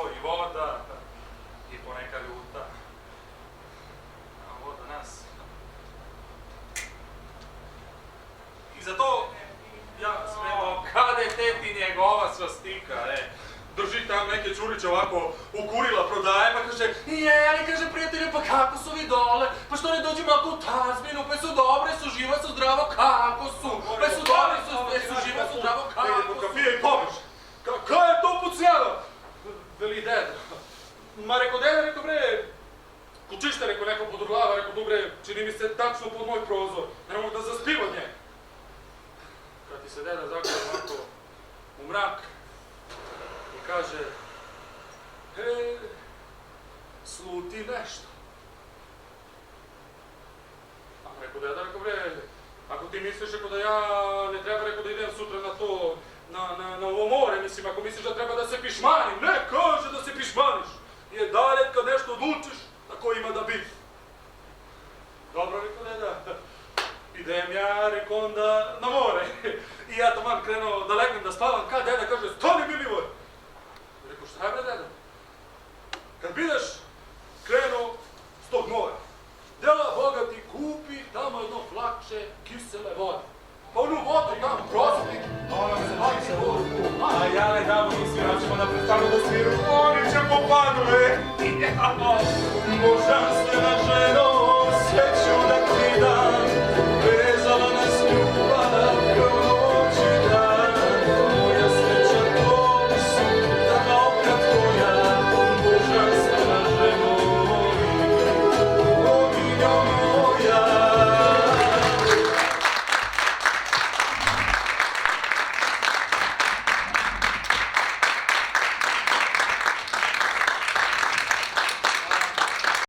to i voda, i poneka ljuta. A voda nas. I zato ja smemo, kada je teti njegova svastika, drži tam neke čuriće ovako u kurila prodaje, pa kaže, ali kaže prijatelju, pa kako su vi dole, pa što ne dođemo ako u tazbinu, pa su dobre, su živa, su zdravo, kako su, pa su dobre, su živa, su zdravo, kako su. Idemo kafije i pobež. Kaj je to pucijano? Veli deda. Ma reko deda, reko bre, kučište, reko neko pod glava, reko tu bre, čini mi se tačno pod moj prozor, ne mogu da zaspim od njega. Kad ti se deda zaklja ovako u mrak i kaže, sluti nešto. A reko deda, reko bre, ako ti misliš, reko da ja ne treba, reko da idem sutra na to, na ovo more, mislim, ako misliš da treba da se pišmanim, ne kaže da se pišmaniš. Je dalje kad nešto odlučiš, tako ima da biti. Dobro, reko deda, idem ja, reko onda na more. I ja taman krenuo da legnem da spavam, kad deda kaže, stani Milivoj. Reko, šta je bre deda? Kad budeš krenuo s tog mora, dela Boga ti kupi tamo jedno flakše kisele vode. Pa onu vodu tam prospi, ona se baci vodu. A ja ne damo mi sviračima da prestanu da sviru, oni će popadu, Božanstvo